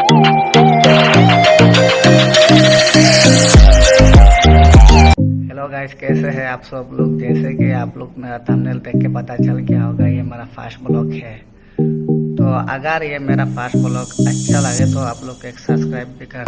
Hello guys, कैसे हैं आप सब लोग। जैसे कि आप लोग मेरा थंबनेल देख के पता चल गया होगा, ये मेरा फर्स्ट ब्लॉग है। तो अगर ये मेरा फर्स्ट ब्लॉग अच्छा लगे तो आप लोग एक सब्सक्राइब भी कर